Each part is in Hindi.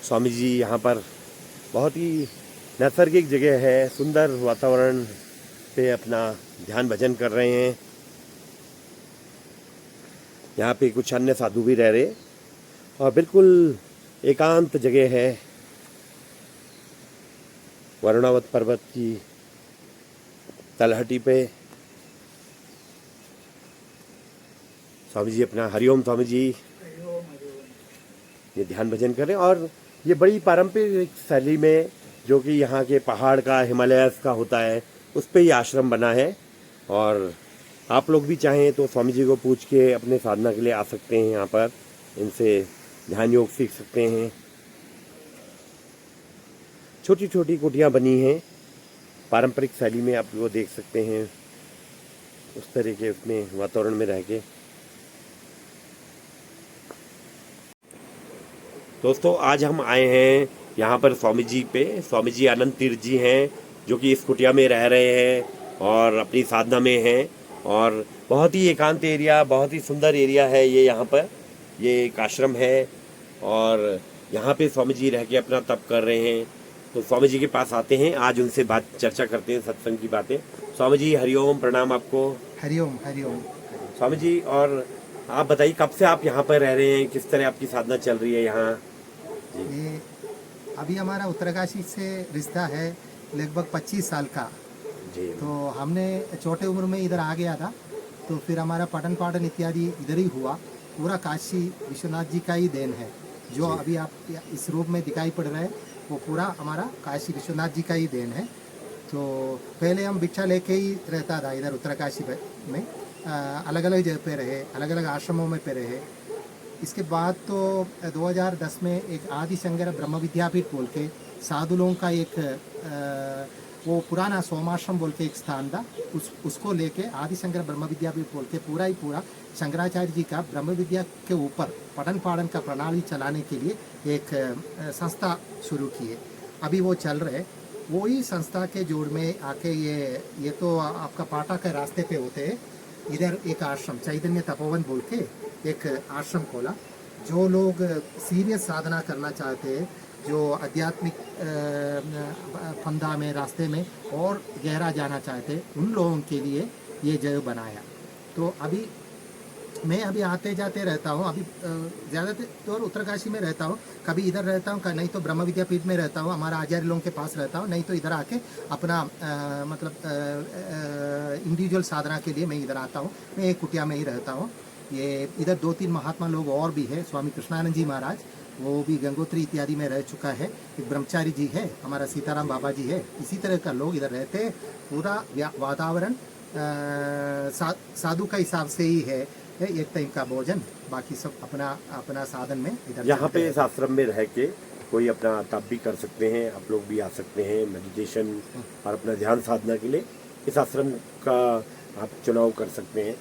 स्वामी जी यहाँ पर बहुत ही नैसर्गिक जगह है, सुंदर वातावरण पे अपना ध्यान भजन कर रहे हैं। यहाँ पे कुछ अन्य साधु भी रह रहे और बिल्कुल एकांत जगह है। वरुणावत पर्वत की तलहटी पे स्वामी जी अपना हरिओम स्वामी जी ये ध्यान भजन करें। और ये बड़ी पारंपरिक शैली में, जो कि यहाँ के पहाड़ का, हिमालयस का होता है, उस पे ये आश्रम बना है। और आप लोग भी चाहें तो स्वामी जी को पूछ के अपने साधना के लिए आ सकते हैं। यहाँ पर इनसे ध्यान योग सीख सकते हैं। छोटी छोटी कुटियाँ बनी हैं पारंपरिक शैली में, आप वो देख सकते हैं उस तरह के उसमें वातावरण में रह के। दोस्तों आज हम आए हैं यहाँ पर स्वामी जी पे। स्वामी जी आनंद तीर्थ जी हैं, जो कि इस कुटिया में रह रहे हैं और अपनी साधना में हैं। और बहुत ही एकांत एरिया, बहुत ही सुंदर एरिया है ये। यहाँ पर ये एक आश्रम है और यहाँ पे स्वामी जी रह के अपना तप कर रहे हैं। तो स्वामी जी के पास आते हैं, आज उनसे बात चर्चा करते हैं, सत्संग की बातें। स्वामी जी हरिओम, प्रणाम आपको। हरिओम हरिओम। स्वामी जी, और आप बताइए कब से आप यहाँ पर रह रहे हैं, किस तरह आपकी साधना चल रही है यहाँ? ये अभी हमारा उत्तरकाशी से रिश्ता है लगभग 25 साल का। जी। तो हमने छोटे उम्र में इधर आ गया था, तो फिर हमारा पठन पाठन इत्यादि इधर ही हुआ। पूरा काशी विश्वनाथ जी का ही देन है। जो अभी आप इस रूप में दिखाई पड़ रहा है वो पूरा हमारा काशी विश्वनाथ जी का ही देन है। तो पहले हम भिक्षा लेके ही रहता था इधर उत्तरकाशी में। अलग अलग जगह पे रहे, अलग अलग आश्रमों में पे रहे। इसके बाद तो 2010 में एक आदिशंकर ब्रह्म विद्यापीठ बोल के साधु लोगों का एक वो पुराना सोमाश्रम बोल के एक स्थान था, उसको लेके आदिशंकर ब्रह्म विद्यापीठ बोल के पूरा ही पूरा शंकराचार्य जी का ब्रह्म विद्या के ऊपर पठन पाठन का प्रणाली चलाने के लिए एक संस्था शुरू की है। अभी वो चल रहे। वही संस्था के जोड़ में आके ये तो आपका पाटा के रास्ते पे होते हैं। इधर एक आश्रम चैतन्य तपोवन बोल के एक आश्रम खोला। जो लोग सीरियस साधना करना चाहते हैं, जो आध्यात्मिक फंदा में, रास्ते में और गहरा जाना चाहते हैं, उन लोगों के लिए ये जगह बनाया। तो अभी मैं अभी आते जाते रहता हूँ। अभी ज़्यादातर उत्तरकाशी में रहता हूँ, कभी इधर रहता हूँ, नहीं तो ब्रह्म विद्यापीठ में रहता हूँ, हमारा आचार्य लोगों के पास रहता हूँ, नहीं तो इधर आके अपना इंडिविजुअल साधना के लिए मैं इधर आता हूँ। मैं एक कुटिया में ही रहता हूँ। ये इधर 2-3 महात्मा लोग और भी है। स्वामी कृष्णानंद जी महाराज, वो भी गंगोत्री इत्यादि में रह चुका है। एक ब्रह्मचारी जी है, हमारा सीताराम बाबा जी है। इसी तरह का लोग इधर रहते हैं। पूरा वातावरण साधु का हिसाब से ही है। एक टाइम का भोजन, बाकी सब अपना अपना साधन में इधर। यहाँ पे इस आश्रम में रह के कोई अपना तप भी कर सकते हैं, आप लोग भी आ सकते हैं मेडिटेशन और अपना ध्यान साधना के लिए इस आश्रम का आप चुनाव कर सकते हैं।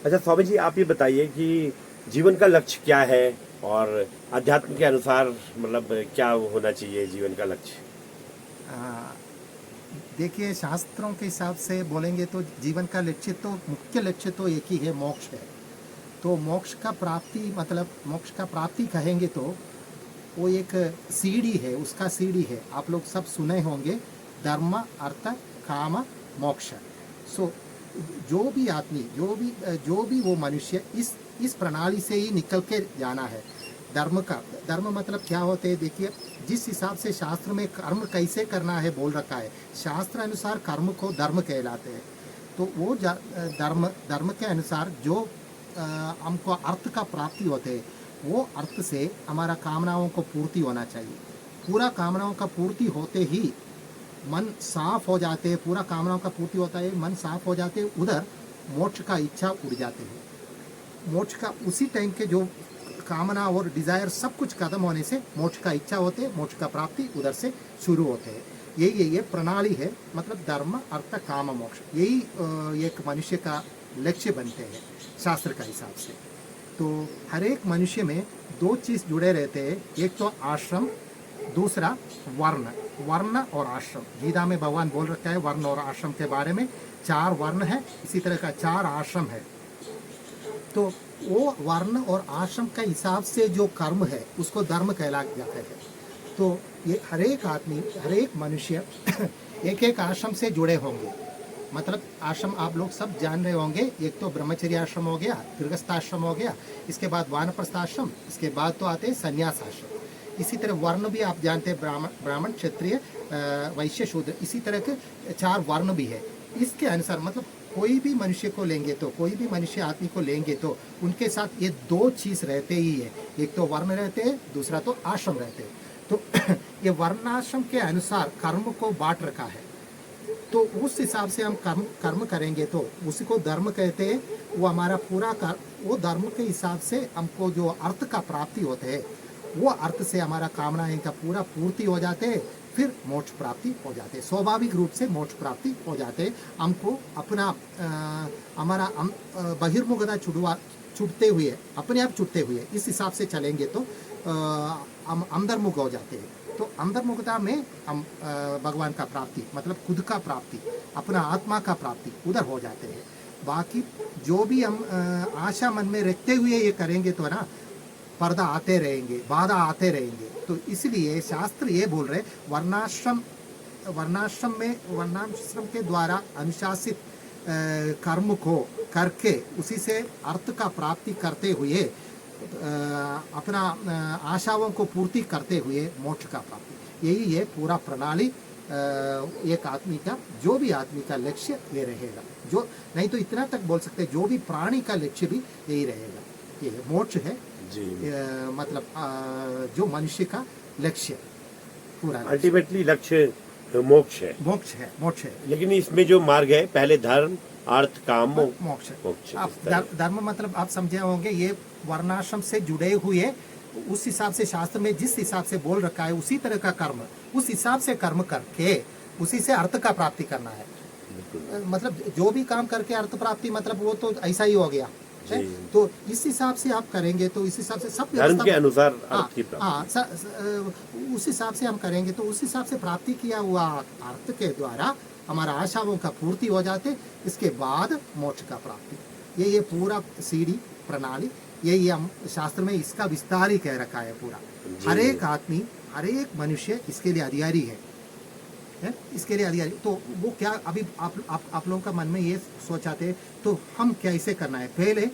अच्छा स्वामी जी, आप ये बताइए कि जीवन का लक्ष्य क्या है और अध्यात्म के अनुसार मतलब क्या होना चाहिए जीवन का लक्ष्य? देखिए, शास्त्रों के हिसाब से बोलेंगे तो जीवन का लक्ष्य तो, मुख्य लक्ष्य तो एक ही है, मोक्ष है। तो मोक्ष का प्राप्ति, मतलब मोक्ष का प्राप्ति कहेंगे तो वो एक सीढ़ी है, उसका सीढ़ी है। आप लोग सब सुने होंगे, धर्म अर्थ काम मोक्ष। सो जो भी आदमी, जो भी वो मनुष्य इस प्रणाली से ही निकल के जाना है। धर्म मतलब क्या होते हैं? देखिए, जिस हिसाब से शास्त्र में कर्म कैसे करना है बोल रखा है, शास्त्र अनुसार कर्म को धर्म कहलाते हैं। तो वो धर्म के अनुसार जो हमको अर्थ का प्राप्ति होते हैं, वो अर्थ से हमारा कामनाओं को पूर्ति होना चाहिए। पूरा कामनाओं का पूर्ति होते ही मन साफ हो जाते हैं। पूरा कामनाओं का पूर्ति होता है, मन साफ हो जाते हैं, उधर मोक्ष का इच्छा उड़ जाते हैं। मोक्ष का उसी टाइम के जो कामना और डिजायर सब कुछ खत्म होने से मोक्ष का इच्छा होते हैं, मोक्ष का प्राप्ति उधर से शुरू होते हैं। यही प्रणाली है, मतलब धर्म अर्थ काम मोक्ष, यही एक मनुष्य का लक्ष्य बनते हैं शास्त्र का हिसाब से। तो हर एक मनुष्य में 2 चीज़ जुड़े रहते हैं, एक तो आश्रम, दूसरा वर्ण और आश्रम। गीता में भगवान बोल रखा है वर्ण और आश्रम के बारे में। 4 वर्ण है, इसी तरह का 4 आश्रम है। तो वो वर्ण और आश्रम के हिसाब से जो कर्म है उसको धर्म कहला जाता है। तो ये हर एक आदमी, हर एक मनुष्य एक एक आश्रम से जुड़े होंगे। मतलब आश्रम आप लोग सब जान रहे होंगे, एक तो ब्रह्मचर्य आश्रम हो गया, गृहस्थ आश्रम हो गया, इसके बाद वानप्रस्थ आश्रम, इसके बाद तो आते हैं संन्यास आश्रम। इसी तरह वर्ण भी आप जानते हैं, ब्राह्मण क्षत्रिय वैश्य शूद्र, इसी तरह के 4 वर्ण भी है। इसके अनुसार मतलब कोई भी मनुष्य को लेंगे तो, कोई भी मनुष्य आदमी को लेंगे तो उनके साथ ये 2 चीज़ रहते ही है, एक तो वर्ण रहते हैं, दूसरा तो आश्रम रहते हैं। तो ये वर्णाश्रम के अनुसार कर्म को बांट रखा है, तो उस हिसाब से हम कर्म करेंगे तो उसी को धर्म कहते हैं। वो हमारा पूरा वो धर्म के हिसाब से हमको जो अर्थ का प्राप्ति होते है, वो अर्थ से हमारा कामनाएं का पूरा पूर्ति हो जाते हैं, फिर मोक्ष प्राप्ति हो जाते हैं, स्वाभाविक रूप से मोक्ष प्राप्ति हो जाते हैं। हमको अपना हमारा बहिर्मुखता छुटते हुए, अपने आप छुटते हुए इस हिसाब से चलेंगे तो हम अंतर्मुख हो जाते हैं। तो अंतर्मुखता में हम भगवान का प्राप्ति मतलब खुद का प्राप्ति, अपना आत्मा का प्राप्ति उधर हो जाते हैं। बाकी जो भी हम आशा मन में रखते हुए ये करेंगे तो ना पर्दा आते रहेंगे, बाधा आते रहेंगे। तो इसलिए शास्त्र ये बोल रहे वर्णाश्रम के द्वारा अनुशासित कर्म को करके उसी से अर्थ का प्राप्ति करते हुए अपना आशाओं को पूर्ति करते हुए मोक्ष का प्राप्ति, यही है पूरा प्रणाली। एक आदमी का, जो भी आदमी का लक्ष्य ये रहेगा। जो नहीं तो इतना तक बोल सकते जो भी प्राणी का लक्ष्य भी यही रहेगा, ये मोक्ष है जी। मतलब जो मनुष्य का लक्ष्य पूरा अल्टीमेटली लक्ष्य मोक्ष है, मोक्ष है। लेकिन इसमें जो मार्ग है पहले धर्म, अर्थ, काम, मोक्ष। आप धर्म मतलब आप समझे होंगे, ये वर्णाश्रम से जुड़े हुए उस हिसाब से शास्त्र में जिस हिसाब से बोल रखा है उसी तरह का कर्म, उस हिसाब से कर्म करके उसी से अर्थ का प्राप्ति करना है। मतलब जो भी काम करके अर्थ प्राप्ति, मतलब वो तो ऐसा ही हो गया है। तो इस हिसाब से आप करेंगे तो इस हिसाब से सब धर्म के अनुसार अर्थ की प्राप्ति, उस हिसाब से हम करेंगे तो उस हिसाब से प्राप्ति किया हुआ अर्थ के द्वारा हमारा आशाओं का पूर्ति हो जाते, इसके बाद मोक्ष का प्राप्ति। ये पूरा सीढ़ी प्रणाली, यही हम शास्त्र में इसका विस्तार ही कह रखा है पूरा। हर एक आदमी, हर एक मनुष्य इसके लिए अधिकारी है, इसके लिए अधिकारी। तो वो क्या अभी आप लोगों का मन में ये सोचाते तो हम कैसे करना है, पहले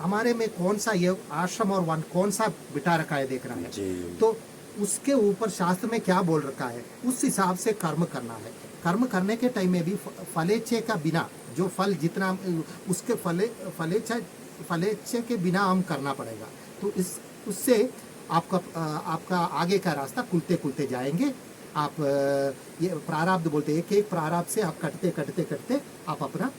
हमारे में कौन सा ये आश्रम और वन कौन सा बिठा रखा है देखना है। तो उसके ऊपर शास्त्र में क्या बोल रखा है उस हिसाब से कर्म करना है। कर्म करने के टाइम में भी फलेच्छे का बिना, जो फल जितना उसके फलेच्छे के बिना हम करना पड़ेगा। तो उससे आपका आगे का रास्ता खुलते जाएंगे। आप ये प्रारब्ध बोलते हैं, एक प्रारब्ध से आप कटते आप अपना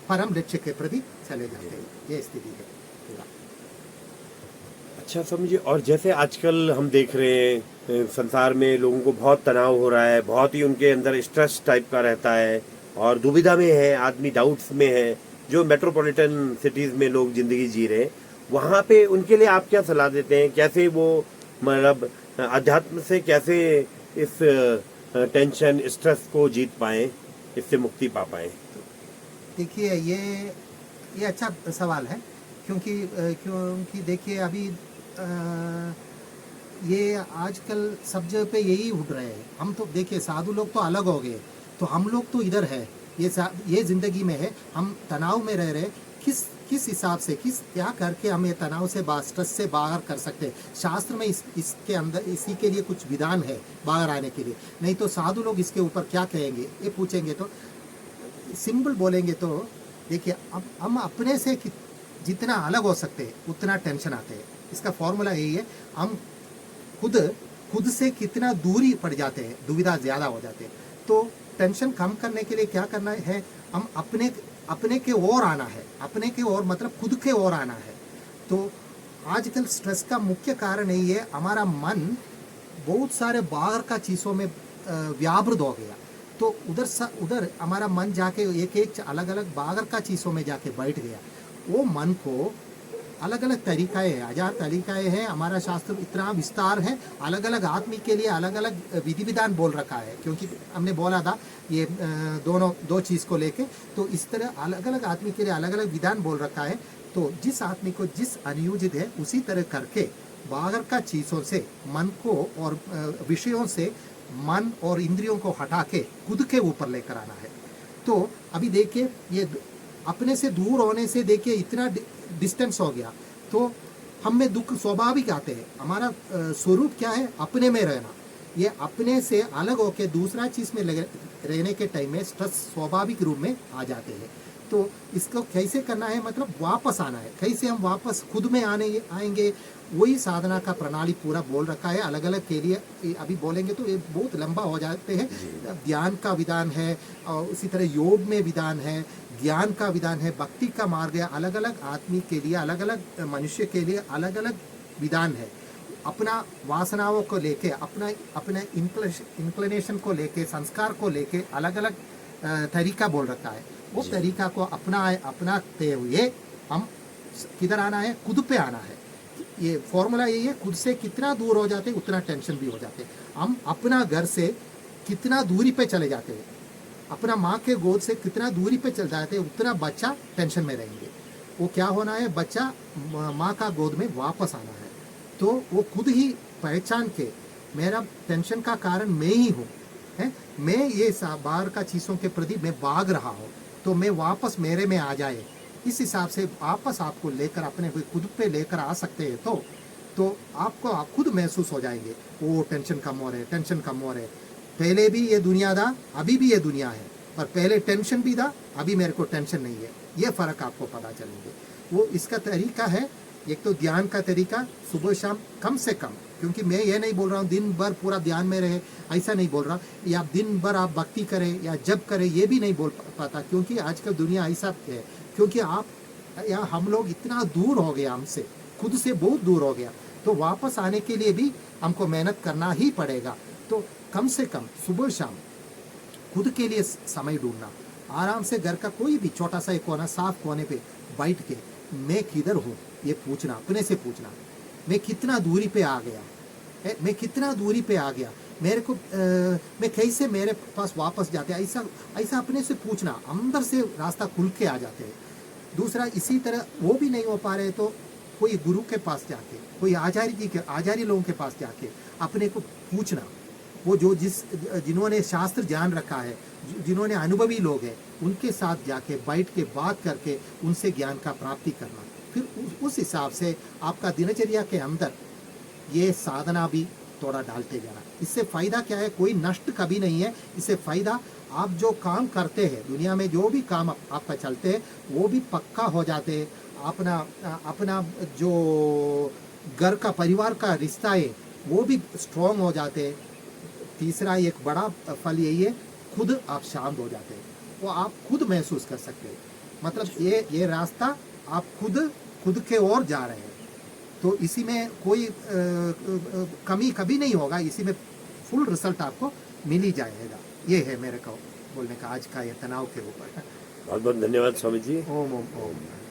परम लक्ष्य के प्रति चले जाते हैं। ये स्थिति है पूरा। अच्छा समझिए, और जैसे आजकल हम देख रहे हैं संसार में लोगों को बहुत तनाव हो रहा है, बहुत ही उनके अंदर स्ट्रेस टाइप का रहता है और दुविधा में है, आदमी डाउट्स में है। जो मेट्रोपॉलिटन सिटीज़ में लोग ज़िंदगी जी रहे हैं, वहाँ पे उनके लिए आप क्या सलाह देते हैं? कैसे वो मतलब अध्यात्म से कैसे इस टेंशन, स्ट्रेस को जीत पाएँ, इससे मुक्ति पा पाएँ? देखिए ये अच्छा सवाल है, क्योंकि देखिए अभी ये आजकल सब जगह पे यही उठ रहे हैं। हम तो देखिए साधु लोग तो अलग हो गए, तो हम लोग तो इधर है, ये जिंदगी में है, हम तनाव में रह रहे। किस हिसाब से क्या करके हम ये तनाव से स्ट्रेस से बाहर कर सकते हैं। शास्त्र में इसके अंदर इसी के लिए कुछ विधान है बाहर आने के लिए। नहीं तो साधु लोग इसके ऊपर क्या कहेंगे, ये पूछेंगे तो सिंपल बोलेंगे तो देखिए, अब हम अपने से जितना अलग हो सकते हैं उतना टेंशन आते हैं। इसका फॉर्मूला यही है, हम खुद से कितना दूरी पड़ जाते हैं, दुविधा ज़्यादा हो जाते हैं। तो टेंशन कम करने के लिए क्या करना है, हम अपने के ओर आना है। अपने के ओर मतलब खुद के ओर आना है। तो आजकल स्ट्रेस का मुख्य कारण यही है, हमारा मन बहुत सारे बाहर का चीज़ों में व्यापृत हो गया। तो उधर हमारा मन जाके एक अलग अलग बाहर का चीज़ों में जाके बैठ गया। वो मन को अलग अलग तरीक़ाएँ हैं, 1000 तरीक़ाएँ हैं। हमारा शास्त्र इतना विस्तार है, अलग अलग आदमी के लिए अलग अलग विधि विधान बोल रखा है। क्योंकि हमने बोला था ये दो चीज़ को लेके, तो इस तरह अलग अलग आदमी के लिए अलग अलग विधान बोल रखा है। तो जिस आदमी को जिस अनुयोजित है उसी तरह करके बाहर का चीज़ों से मन को और विषयों से मन और इंद्रियों को हटा के खुद के ऊपर लेकर आना है। तो अभी देखिए ये अपने से दूर होने से देखिए इतना डिस्टेंस हो गया, तो हम में दुख स्वाभाविक आते हैं। हमारा स्वरूप क्या है? अपने में रहना। ये अपने से अलग होके दूसरा चीज़ में रहने के टाइम में स्ट्रेस स्वाभाविक रूप में आ जाते हैं। तो इसको कैसे करना है? मतलब वापस आना है। कैसे हम वापस खुद में आएंगे? वही साधना का प्रणाली पूरा बोल रखा है। अलग अलग के लिए अभी बोलेंगे तो ये बहुत लंबा हो जाते हैं। ध्यान का विधान है और उसी तरह योग में विधान है, ज्ञान का विधान है, भक्ति का मार्ग है। अलग अलग आदमी के लिए, अलग अलग मनुष्य के लिए अलग अलग विधान है। अपना वासनाओं को लेके, अपना इंक्लिनेशन को लेके, संस्कार को लेके अलग अलग तरीका बोल रखा है। वो तरीका को अपनाते हुए हम किधर आना है? खुद पे आना है। ये फॉर्मूला यही है, खुद से कितना दूर हो जाते उतना टेंशन भी हो जाते। हम अपना घर से कितना दूरी पे चले जाते हैं, अपना माँ के गोद से कितना दूरी पे चल जाते हैं, उतना बच्चा टेंशन में रहेंगे। वो क्या होना है? बच्चा माँ का गोद में वापस आना है। तो वो खुद ही पहचान के मेरा टेंशन का कारण मैं ही हूँ, है मैं ये बाहर का चीज़ों के प्रति मैं भाग रहा हूँ, तो मैं वापस मेरे में आ जाए। इस हिसाब से वापस आपको लेकर अपने खुद पे लेकर आ सकते हैं। तो आपको आप खुद महसूस हो जाएंगे, वो टेंशन कम हो रहे, टेंशन कम हो रहे। पहले भी ये दुनिया था, अभी भी ये दुनिया है, पर पहले टेंशन भी था, अभी मेरे को टेंशन नहीं है। ये फ़र्क आपको पता चलेंगे। वो इसका तरीका है, एक तो ध्यान का तरीका, सुबह शाम कम से कम, क्योंकि मैं ये नहीं बोल रहा हूँ दिन भर पूरा ध्यान में रहे, ऐसा नहीं बोल रहा, या दिन भर आप भक्ति करें या जप करें, ये भी नहीं बोल पाता, क्योंकि आजकल दुनिया ऐसा है। क्योंकि आप या हम लोग इतना दूर हो गया हमसे, खुद से बहुत दूर हो गया, तो वापस आने के लिए भी हमको मेहनत करना ही पड़ेगा। तो कम से कम सुबह शाम खुद के लिए समय ढूंढना, आराम से घर का कोई भी छोटा सा एक कोना, साफ कोने पे बैठ के मैं किधर हूँ ये पूछना, अपने से पूछना, मैं कितना दूरी पे आ गया है, मैं कितना दूरी पे आ गया, मेरे को मैं कैसे मेरे पास वापस जाते हैं, ऐसा अपने से पूछना, अंदर से रास्ता खुल के आ जाते हैं। दूसरा, इसी तरह वो भी नहीं हो पा रहे तो कोई गुरु के पास जाके, कोई आचार्य लोगों के पास जाके अपने को पूछना, वो जिन्होंने शास्त्र जान रखा है, जिन्होंने अनुभवी लोग हैं, उनके साथ जाके बैठ के बात करके उनसे ज्ञान का प्राप्ति करना। फिर उस हिसाब से आपका दिनचर्या के अंदर ये साधना भी थोड़ा डालते जाना। इससे फ़ायदा क्या है? कोई नष्ट कभी नहीं है। इससे फ़ायदा, आप जो काम करते हैं दुनिया में, जो भी काम आपका चलते हैं, वो भी पक्का हो जाते हैं। अपना जो घर का, परिवार का रिश्ता है, वो भी स्ट्रॉन्ग हो जाते हैं। तीसरा एक बड़ा फल यही है, खुद आप शांत हो जाते हैं, वो आप खुद महसूस कर सकते हैं। मतलब ये रास्ता आप खुद के ओर जा रहे हैं, तो इसी में कोई कमी कभी नहीं होगा, इसी में फुल रिजल्ट आपको मिल ही जाएगा। ये है मेरे को बोलने का आज का ये तनाव के ऊपर। बहुत बहुत धन्यवाद स्वामी जी। ओम ओम ओम।